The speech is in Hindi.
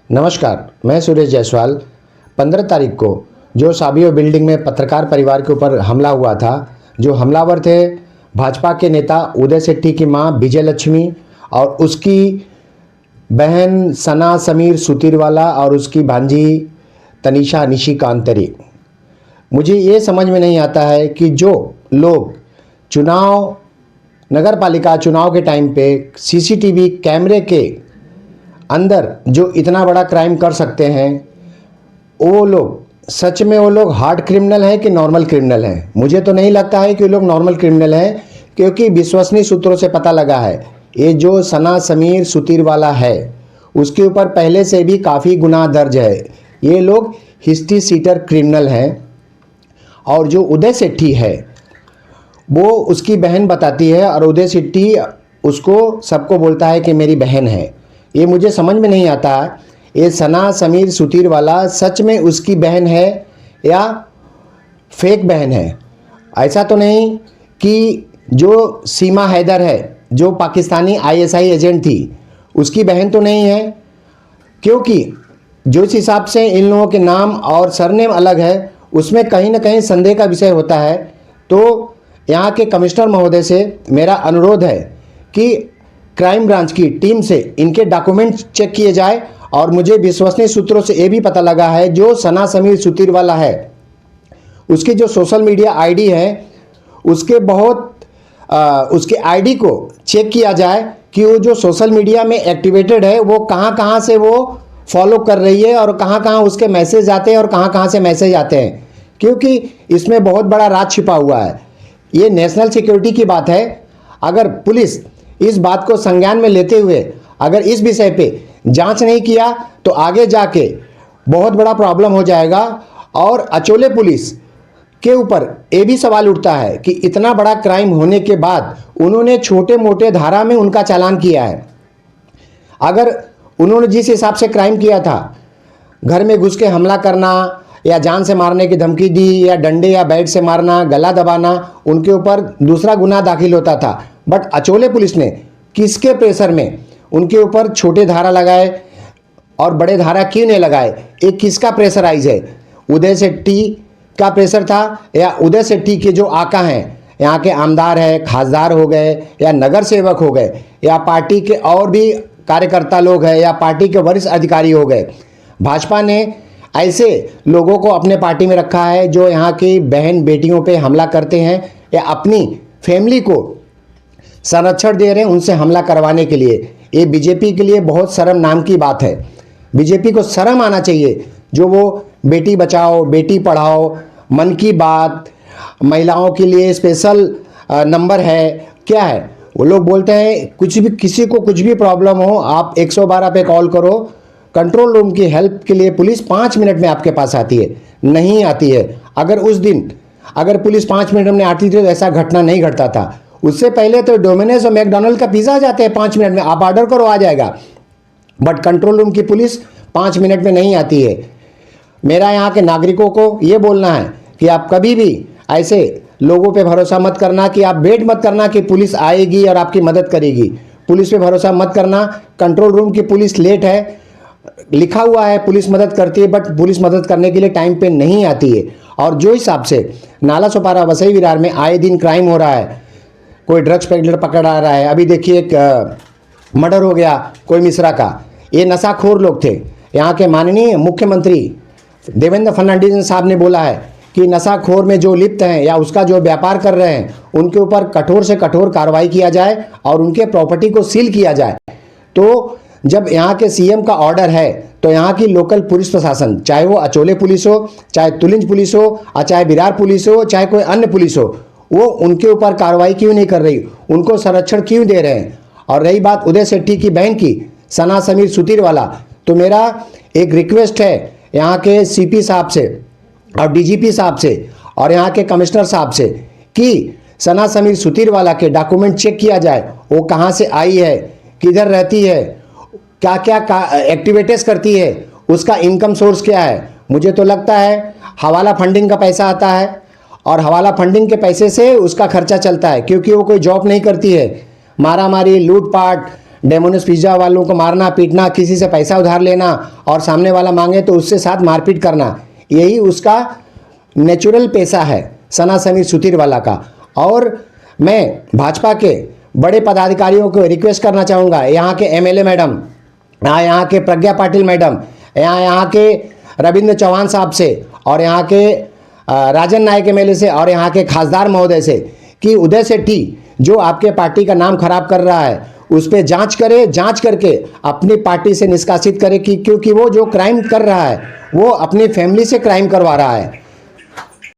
नमस्कार, मैं सुरेश जायसवाल। 15 तारीख को जो साबियो बिल्डिंग में पत्रकार परिवार के ऊपर हमला हुआ था, जो हमलावर थे भाजपा के नेता उदय सेठी की मां विजय लक्ष्मी और उसकी बहन सना समीर सुतीरवाला और उसकी भांजी तनीषा निशी कांतरे। मुझे ये समझ में नहीं आता है कि जो लोग चुनाव नगर पालिका चुनाव के टाइम पे सीसीटीवी कैमरे के अंदर जो इतना बड़ा क्राइम कर सकते हैं, वो लोग सच में वो लोग हार्ड क्रिमिनल हैं कि नॉर्मल क्रिमिनल हैं। मुझे तो नहीं लगता है कि वो लोग नॉर्मल क्रिमिनल हैं, क्योंकि विश्वसनीय सूत्रों से पता लगा है ये जो सना समीर सुतीरवाला है उसके ऊपर पहले से भी काफ़ी गुनाह दर्ज है। ये लोग हिस्ट्री सीटर क्रिमिनल हैं। और जो उदय सेठी है वो उसकी बहन बताती है और उदय सेठी उसको सबको बोलता है कि मेरी बहन है। ये मुझे समझ में नहीं आता ये सना समीर सुतीरवाला सच में उसकी बहन है या फेक बहन है। ऐसा तो नहीं कि जो सीमा हैदर है जो पाकिस्तानी आईएसआई एजेंट थी उसकी बहन तो नहीं है, क्योंकि जो इस हिसाब से इन लोगों के नाम और सरनेम अलग है उसमें कहीं ना कहीं संदेह का विषय होता है। तो यहाँ के कमिश्नर महोदय से मेरा अनुरोध है कि क्राइम ब्रांच की टीम से इनके डॉक्यूमेंट चेक किए जाए। और मुझे विश्वसनीय सूत्रों से ये भी पता लगा है जो सना समीर सुतीरवाला है उसकी जो सोशल मीडिया आईडी है उसके आईडी को चेक किया जाए कि वो जो सोशल मीडिया में एक्टिवेटेड है वो कहाँ कहाँ से वो फॉलो कर रही है और कहाँ कहाँ उसके मैसेज आते हैं और कहाँ कहाँ से मैसेज आते हैं, क्योंकि इसमें बहुत बड़ा राज छिपा हुआ है। ये नेशनल सिक्योरिटी की बात है। अगर पुलिस इस बात को संज्ञान में लेते हुए अगर इस विषय पे जांच नहीं किया तो आगे जाके बहुत बड़ा प्रॉब्लम हो जाएगा। और अचोले पुलिस के ऊपर ये भी सवाल उठता है कि इतना बड़ा क्राइम होने के बाद उन्होंने छोटे मोटे धारा में उनका चालान किया है। अगर उन्होंने जिस हिसाब से क्राइम किया था, घर में घुस के हमला करना या जान से मारने की धमकी दी या डंडे या बैट से मारना, गला दबाना, उनके ऊपर दूसरा गुनाह दाखिल होता था। बट अचोले पुलिस ने किसके प्रेशर में उनके ऊपर छोटे धारा लगाए और बड़े धारा क्यों नहीं लगाए? एक किसका प्रेशराइज है? उदय सेठी का प्रेशर था या उदय सेठी के जो आका हैं, यहाँ के आमदार है, खासदार हो गए या नगर सेवक हो गए या पार्टी के और भी कार्यकर्ता लोग हैं या पार्टी के वरिष्ठ अधिकारी हो गए? भाजपा ने ऐसे लोगों को अपने पार्टी में रखा है जो यहाँ की बहन बेटियों पे हमला करते हैं या अपनी फैमिली को संरक्षण दे रहे हैं उनसे हमला करवाने के लिए। ये बीजेपी के लिए बहुत शर्म नाम की बात है। बीजेपी को शर्म आना चाहिए जो वो बेटी बचाओ बेटी पढ़ाओ, मन की बात, महिलाओं के लिए स्पेशल नंबर है, क्या है वो लोग बोलते हैं कुछ भी किसी को कुछ भी प्रॉब्लम हो आप 112 पे कॉल करो, कंट्रोल रूम की हेल्प के लिए पुलिस 5 मिनट में आपके पास आती है। नहीं आती है। अगर उस दिन अगर पुलिस 5 मिनट में आती थी तो ऐसा घटना नहीं घटता था। उससे पहले तो डोमिनोज और मैकडॉनल्ड का पिज़्ज़ा आ जाते हैं 5 मिनट में, आप ऑर्डर करो आ जाएगा। बट कंट्रोल रूम की पुलिस 5 मिनट में नहीं आती है। मेरा यहाँ के नागरिकों को ये बोलना है कि आप कभी भी ऐसे लोगों पे भरोसा मत करना, कि आप वेट मत करना कि पुलिस आएगी और आपकी मदद करेगी। पुलिस पे भरोसा मत करना। कंट्रोल रूम की पुलिस लेट है, लिखा हुआ है पुलिस मदद करती है, बट पुलिस मदद करने के लिए टाइम पे नहीं आती है। और जो हिसाब से नाला सोपारा वसई विरार में आए दिन क्राइम हो रहा है, कोई ड्रग्स पेडलर पकड़ आ रहा है, अभी देखिए एक मर्डर हो गया कोई मिश्रा का। ये नशाखोर लोग थे। यहाँ के माननीय मुख्यमंत्री देवेंद्र फडणवीस साहब ने बोला है कि नशाखोर में जो लिप्त हैं या उसका जो व्यापार कर रहे हैं उनके ऊपर कठोर से कठोर कार्रवाई किया जाए और उनके प्रॉपर्टी को सील किया जाए। तो जब यहाँ के सीएम का ऑर्डर है तो यहाँ की लोकल पुलिस प्रशासन, चाहे वो अचोले पुलिस हो, चाहे तुलिंज पुलिस हो, और चाहे विरार पुलिस हो, चाहे कोई अन्य पुलिस हो, वो उनके ऊपर कार्रवाई क्यों नहीं कर रही? उनको संरक्षण क्यों दे रहे हैं? और रही बात उदय सेठी की बहन की, सना समीर सुतीरवाला, तो मेरा एक रिक्वेस्ट है यहाँ के सीपी साहब से और डीजीपी साहब से और यहाँ के कमिश्नर साहब से कि सना समीर सुतीरवाला के डॉक्यूमेंट चेक किया जाए। वो कहाँ से आई है, किधर रहती है, क्या क्या एक्टिविटीज़ करती है, उसका इनकम सोर्स क्या है। मुझे तो लगता है हवाला फंडिंग का पैसा आता है और हवाला फंडिंग के पैसे से उसका खर्चा चलता है, क्योंकि वो कोई जॉब नहीं करती है। मारामारी, लूटपाट, डेमोनिस पिज्ज़ा वालों को मारना पीटना, किसी से पैसा उधार लेना और सामने वाला मांगे तो उससे साथ मारपीट करना, यही उसका नेचुरल पेशा है सना समीर सुथीर वाला का। और मैं भाजपा के बड़े पदाधिकारियों को रिक्वेस्ट करना चाहूँगा, यहाँ के एमएलए मैडम, यहाँ के प्रज्ञा पाटिल मैडम, यहाँ के रविंद्र चौहान साहब से और यहाँ के राजन नायक एमएलए से और यहाँ के खासदार महोदय से कि उदय सेठी जो आपके पार्टी का नाम खराब कर रहा है उस पर जांच करे, जांच करके अपनी पार्टी से निष्कासित करे कि क्योंकि वो जो क्राइम कर रहा है वो अपनी फैमिली से क्राइम करवा रहा है।